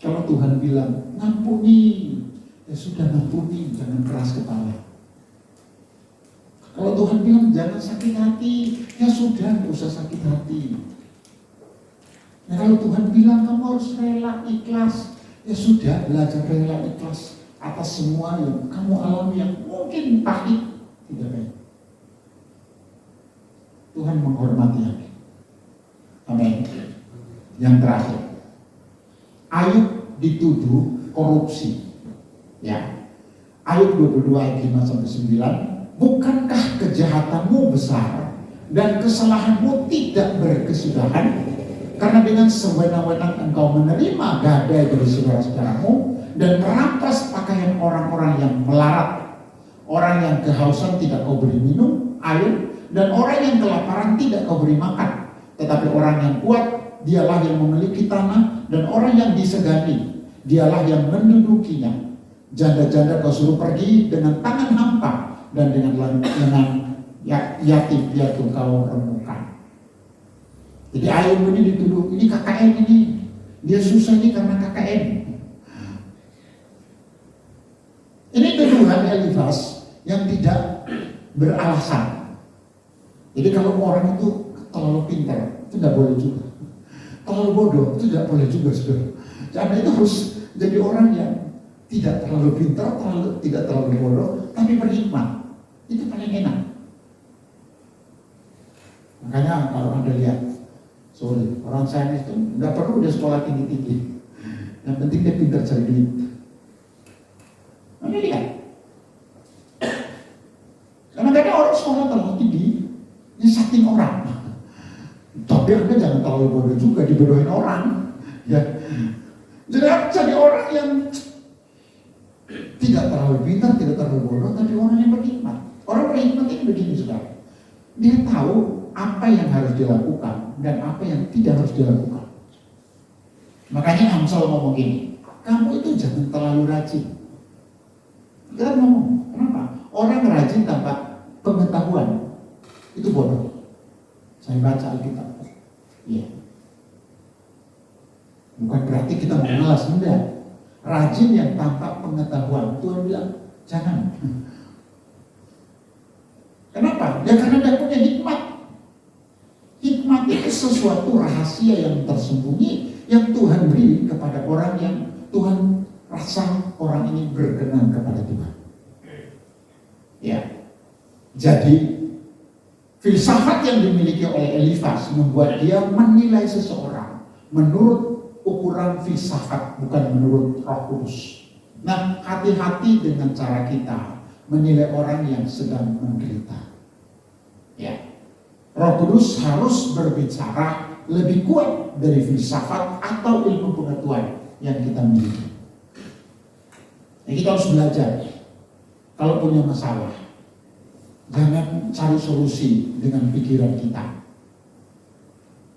Speaker 2: Kalau Tuhan bilang ngampuni, ya sudah ngampuni, jangan keras kepala. Kalau Tuhan bilang jangan sakit hati, ya sudah nggak usah sakit hati. Nah, kalau Tuhan bilang kamu harus rela ikhlas, ya sudah belajar rela ikhlas atas semua yang kamu alami yang mungkin pahit, tidak baik. Tuhan menghormati Anda. Amin. Yang terakhir, Ayub dituduh korupsi. Ya. Ayub 22 ayat 5-9, bukankah kejahatanmu besar dan kesalahanmu tidak berkesudahan? Karena dengan sewenang-wenang engkau menerima gadai dari saudara-saudaramu dan merampas pakaian orang-orang yang melarat, orang yang kehausan tidak kau beri minum air, dan orang yang kelaparan tidak kau beri makan. Tetapi orang yang kuat, dialah yang memiliki tanah, dan orang yang disegani, dialah yang mendudukinya. Janda-janda kau suruh pergi dengan tangan hampa, dan dengan yatim piatu kau remukkan. Jadi Ayub ini dituduh, ini KKN ini, dia susah ini karena KKN. Ini tuduhan Elifas yang tidak beralasan. Jadi kalau orang itu terlalu pintar, itu tidak boleh juga. Terlalu bodoh, itu tidak boleh juga, saudara. Karena itu harus jadi orang yang tidak terlalu pintar, tidak terlalu bodoh, tapi berhikmat. Itu paling enak. Makanya kalau Anda lihat, orang sains itu nggak perlu dia sekolah tinggi-tinggi. Yang penting dia pintar cari duit. Anda lihat. Karena kadang orang sekolah terlalu tinggi, nyesatin orang. Tapi Anda jangan terlalu bodoh juga dibodohin orang. Ya. Jadi orang yang tidak terlalu pintar, tidak terlalu bodoh, tapi orang yang berhikmat. Orang berhikmat ini begini, saudara. Dia tahu apa yang harus dilakukan dan apa yang tidak harus dilakukan. Makanya Amsal ngomong gini, kamu itu jangan terlalu rajin. Kita ngomong, kenapa? Orang rajin tanpa pengetahuan itu bodoh. Saya baca Alkitab. Iya. Bukan berarti kita malas, enggak. Rajin yang tanpa pengetahuan. Tuhan bilang, jangan. Kenapa? Ya karena dia punya hikmat. Hikmat itu sesuatu rahasia yang tersembunyi yang Tuhan beri kepada orang yang Tuhan rasa orang ini berkenan kepada Tuhan. Jadi filsafat yang dimiliki oleh Elifas membuat dia menilai seseorang menurut ukuran filsafat, bukan menurut Roh Kudus. Nah, hati-hati dengan cara kita menilai orang yang sedang menderita. Ya, Roh Kudus harus berbicara lebih kuat dari filsafat atau ilmu pengetahuan yang kita miliki. Nah, kita harus belajar. Kalau punya masalah, jangan cari solusi dengan pikiran kita.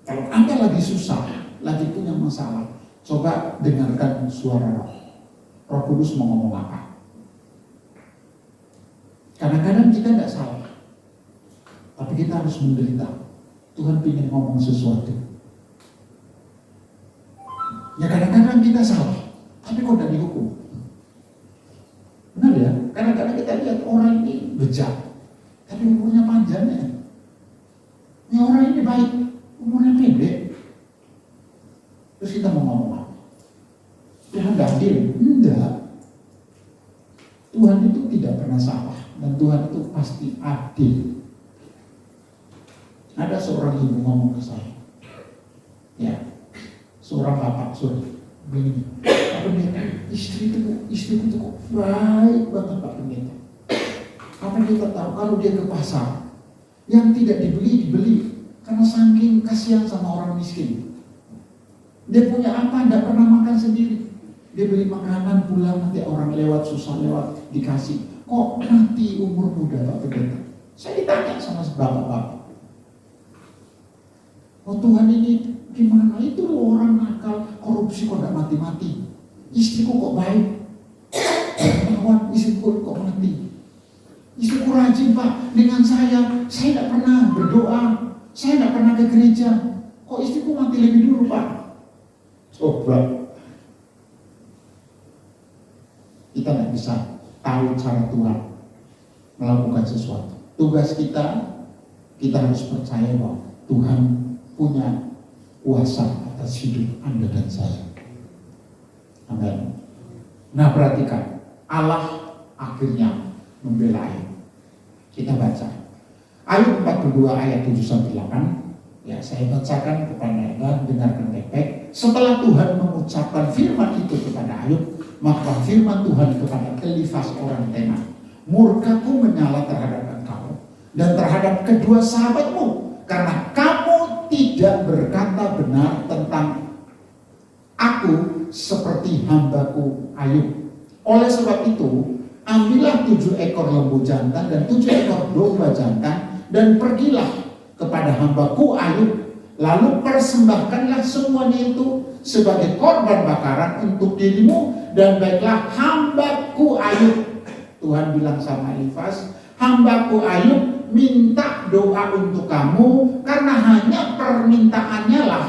Speaker 2: Kalau Anda lagi susah, lagi punya masalah, coba dengarkan suara Roh. Roh Kudus mau ngomong apa? Kadang-kadang kita tidak salah, tapi kita harus menderita. Tuhan ingin ngomong sesuatu. Ya kadang-kadang kita salah, tapi kok tidak dihukum. Benar ya? Kadang-kadang kita lihat orang ini bejat, tapi umurnya panjang ya. Ini orang ini baik, umurnya pendek. Terus kita mau ngomong apa? Tuhan tidak adil? Enggak. Tuhan itu tidak pernah salah, dan Tuhan itu pasti adil. Ada seorang ibu ngomong ke saya, ya, seorang bapak sorry, begini, Pak Pendeta, istriku itu kok baik banget Pak Pendeta. Apa kita tahu kalau dia ke pasar, yang tidak dibeli, karena saking kasihan sama orang miskin. Dia punya apa, tidak pernah makan sendiri. Dia beli makanan pulang, nanti orang lewat susah lewat dikasih. Kok mati umur muda Pak Pendeta? Saya ditanya sama bapak-bapak. Oh Tuhan ini gimana? Itu loh orang nakal, korupsi kok gak mati-mati. Istriku kok baik, dermawan, istriku kok mati. Istriku rajin Pak dengan saya gak pernah berdoa, saya gak pernah ke gereja. Kok istriku mati lebih dulu Pak? Coba kita gak bisa tahu cara Tuhan melakukan sesuatu. Tugas kita harus percaya bahwa Tuhan punya kuasa atas hidup Anda dan saya. Amin. Nah perhatikan, Allah akhirnya membela Ayub. Kita baca Ayub 42 ayat 7-8. Ya, saya bacakan kepada Anda, dengarkan baik-baik. Setelah Tuhan mengucapkan firman itu kepada Ayub, maka firman Tuhan kepada Elifas orang Teman, murkaku menyala terhadap engkau dan terhadap kedua sahabatmu, karena kamu tidak berkata benar tentang aku seperti hambaku Ayub. Oleh sebab itu, ambillah 7 ekor lembu jantan dan 7 ekor domba jantan dan pergilah kepada hambaku Ayub, lalu persembahkanlah semuanya itu sebagai korban bakaran untuk dirimu, dan baiklah hambaku Ayub. Tuhan bilang sama Elifas, hambaku Ayub minta doa untuk kamu, karena hanya permintaannya lah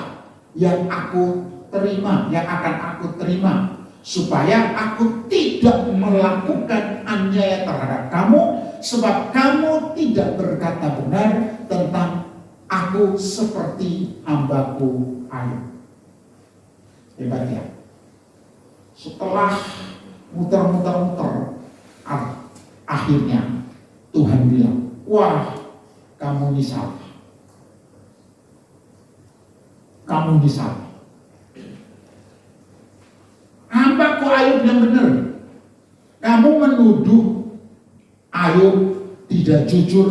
Speaker 2: yang aku terima, yang akan aku terima, supaya aku tidak melakukan aniaya terhadap kamu, sebab kamu tidak berkata benar tentang aku seperti hambaku Ayub. Hebat ya. Setelah muter-muter, akhirnya Tuhan bilang, wah, kamu ini salah. Kamu ini salah. Hambaku Ayub yang benar. Kamu menuduh Ayub tidak jujur,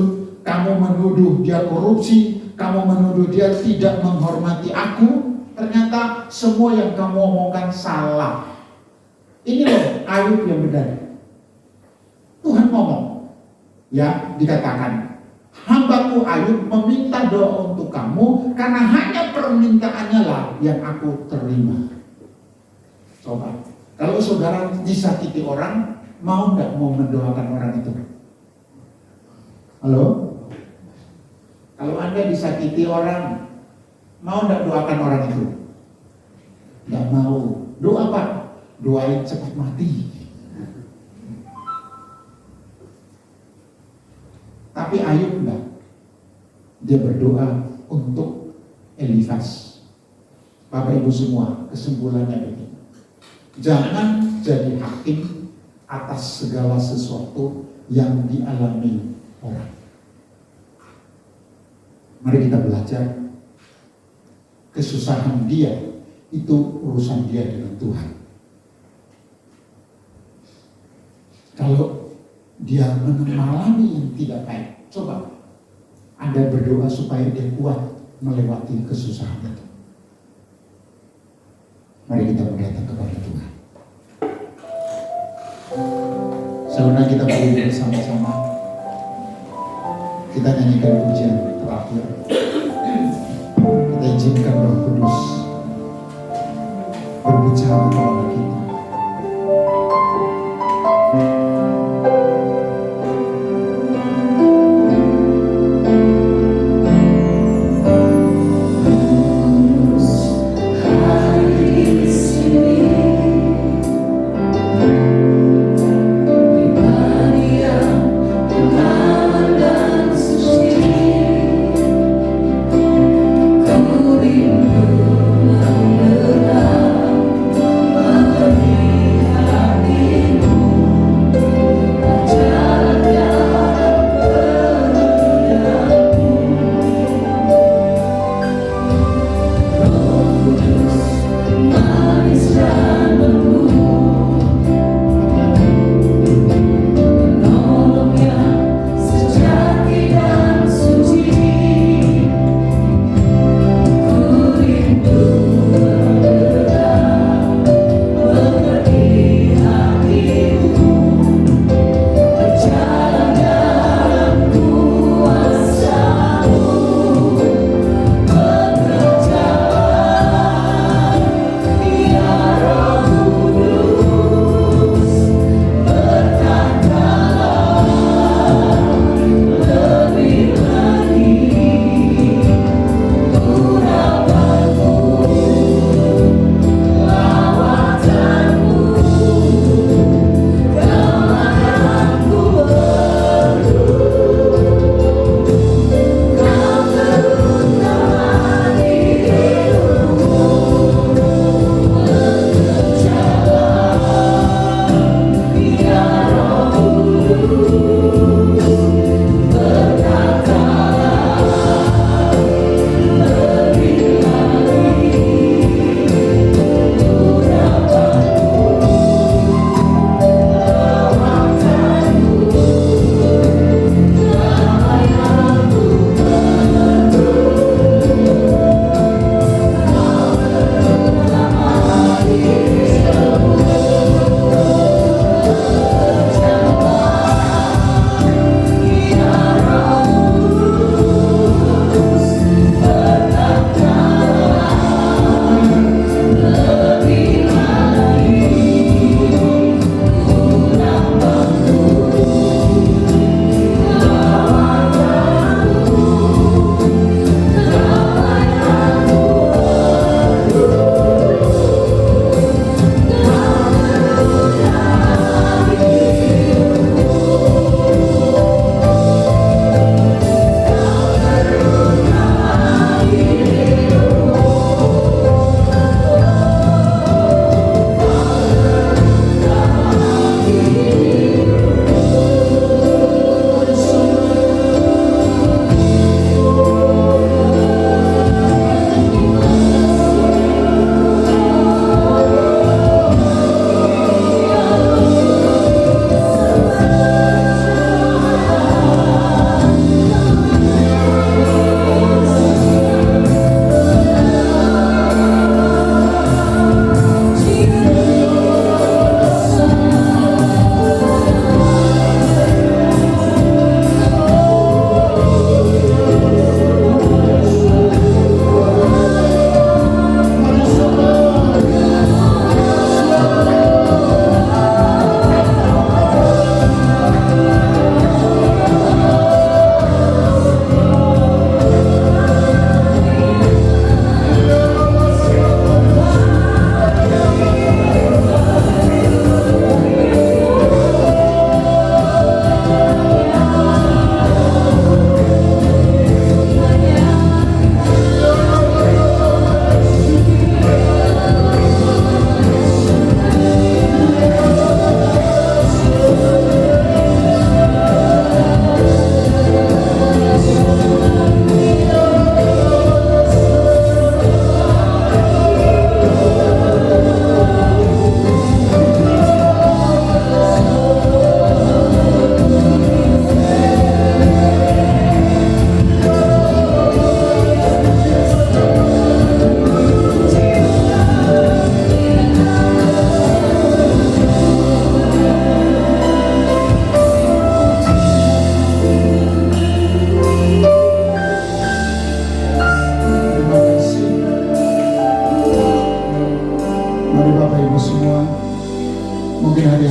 Speaker 2: kamu menuduh dia korupsi, kamu menuduh dia tidak menghormati aku. Ternyata semua yang kamu omongkan salah. Ini loh Ayub yang benar. Tuhan ngomong, ya, dikatakan hambaku Ayub meminta doa untuk kamu, karena hanya permintaannya lah yang aku terima. Coba, kalau saudara disakiti orang, mau nggak mau mendoakan orang itu? Halo? Kalau Anda disakiti orang, mau nggak doakan orang itu? Nggak mau. Doa apa? Doain cepat mati. Tapi Ayub enggak. Dia berdoa untuk Elifas. Bapak Ibu semua, kesimpulannya begini. Jangan jadi hakim atas segala sesuatu yang dialami orang. Mari kita belajar. Kesusahan dia itu urusan dia dengan Tuhan. Kalau dia mengalami yang tidak baik, coba Anda berdoa supaya dia kuat melewati kesusahan itu. Mari kita berdatang kepada Tuhan. Sebelum kita berdiri bersama-sama, kita nyanyikan pujian terakhir. Kita izinkan Roh Kudus berbicara kepada kita.
Speaker 3: Ku rindu mengenal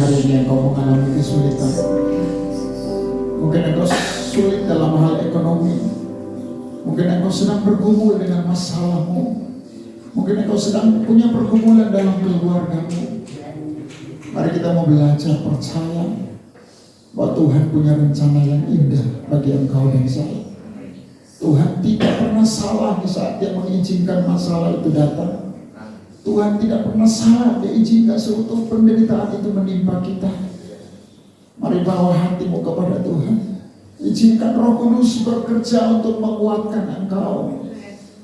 Speaker 2: hari ini engkau mengalami kesulitan. Mungkin engkau sulit dalam hal ekonomi. Mungkin engkau sedang bergumul dengan masalahmu. Mungkin engkau sedang punya pergumulan dalam keluargamu. Mari kita mau belajar percaya bahwa Tuhan punya rencana yang indah bagi engkau dan saya. Tuhan tidak pernah salah di saat Dia mengizinkan masalah itu datang. Tuhan tidak pernah salah Dia izinkan suatu penderitaan itu menimpa kita. Mari bawa hatimu kepada Tuhan. Izinkan Roh Kudus bekerja untuk menguatkan engkau,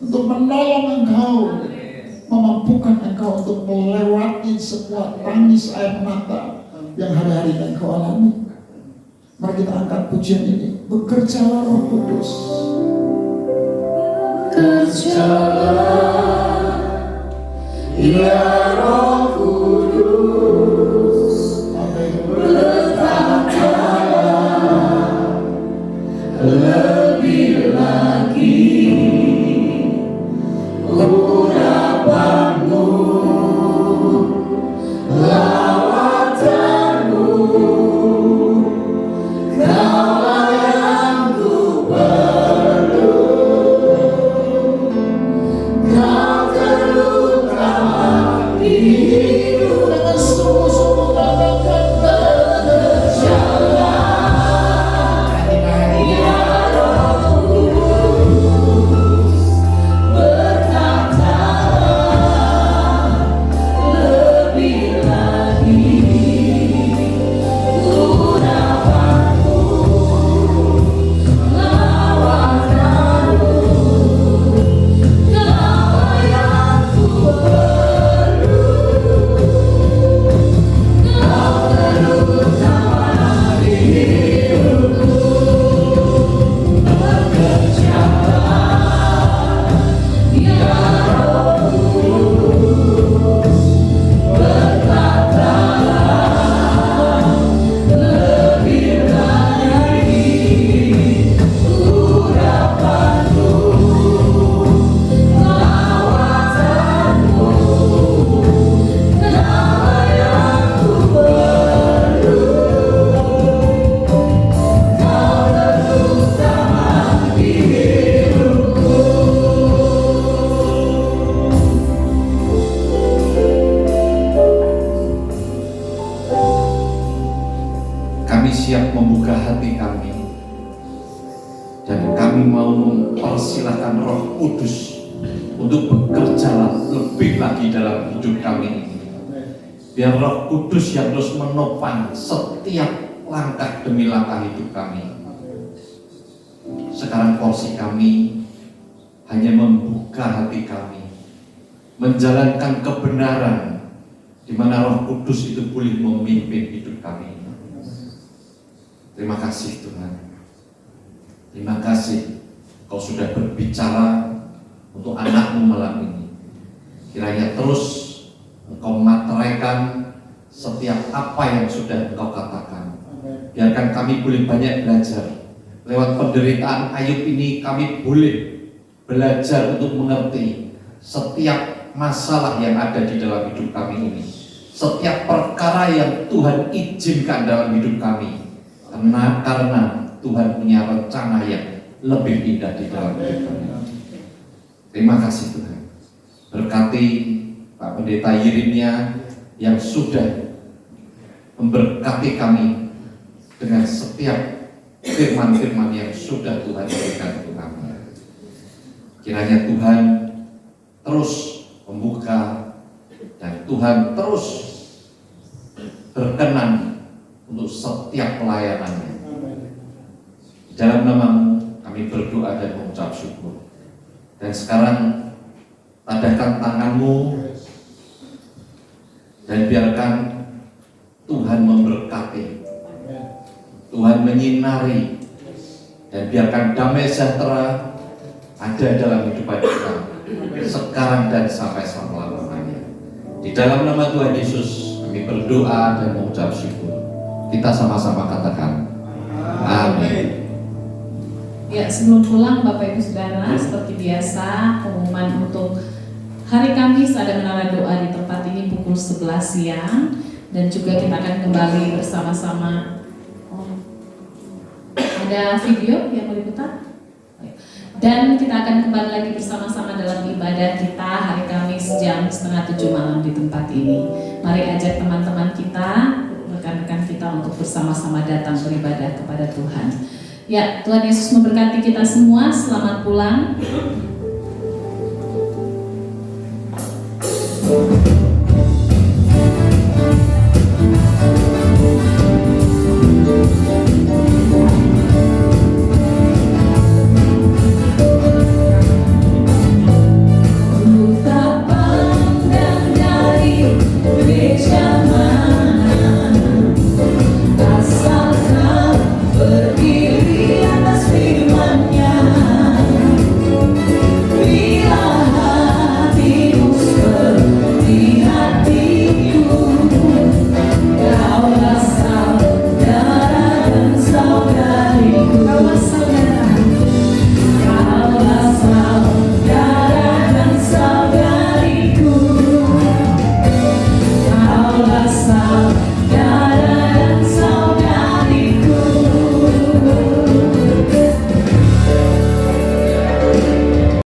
Speaker 2: untuk menolong engkau, memampukan engkau untuk melewati sebuah tangis air mata yang hari-hari engkau alami. Mari kita angkat pujian ini. Bekerjalah Roh Kudus. Bekerjalah ya Roh Kudus. Berkatalah lebih lagi urapanmu, lawatanmu, kaulah yang ku perlu. Kau terutama di hidup, dengan sungguh-sungguh katakan bekerjalah ya Roh Kudus. Berkatalah lebih lagi urapanmu, lawatanmu, kaulah yang ku perlu. Kau terutama di hidupku. Bekerjalah ya Roh Kudus. Berkatalah lebih lagi urapanmu, lawatanmu, kaulah yang ku perlu. Kau terutama di hidupku.
Speaker 3: Kami siap membuka hati kami dan kami mau mempersilahkan Roh Kudus untuk bekerja lebih lagi dalam hidup kami ini. Biar Roh Kudus yang terus menopang setiap langkah demi langkah hidup kami. Sekarang porsi kami hanya membuka hati kami, menjalankan kebenaran di mana Roh Kudus itu boleh memimpin hidup kami. Terima kasih Tuhan. Terima kasih Kau sudah berbicara untuk anak-Mu malam ini. Kiranya terus Engkau materaikan setiap apa yang sudah Engkau katakan. Biarkan kami boleh banyak belajar. Lewat penderitaan Ayub ini kami boleh belajar untuk mengerti setiap masalah yang ada di dalam hidup kami ini. Setiap perkara yang Tuhan izinkan dalam hidup kami. Karena Tuhan punya rencana yang lebih indah di dalam hidup kami. Terima kasih Tuhan. Berkati Pak Pendeta Yeremia yang sudah memberkati kami dengan setiap firman-firman yang sudah Tuhan berikan untuk kami. Kiranya Tuhan terus membuka dan Tuhan terus berkenan untuk setiap pelayanannya. Di dalam nama-Mu kami berdoa dan mengucap syukur. Dan sekarang tadakan tangan-Mu dan biarkan Tuhan memberkati, Tuhan menyinari, dan biarkan damai sejahtera ada dalam hidup kita sekarang dan sampai selama-lamanya. Di dalam nama Tuhan Yesus kami berdoa dan mengucap syukur. Kita sama-sama katakan amin.
Speaker 1: Ya, sebelum pulang Bapak Ibu Saudara, seperti biasa pengumuman untuk hari Kamis ada menara doa di tempat ini pukul 11 siang. Dan juga kita akan kembali bersama-sama. Ada video yang mau diputar? Dan kita akan kembali lagi bersama-sama dalam ibadah kita hari Kamis jam 6:30 malam di tempat ini. Mari ajak teman-teman kita, rekan-rekan kita untuk bersama-sama datang beribadah kepada Tuhan. Ya, Tuhan Yesus memberkati kita semua. Selamat pulang.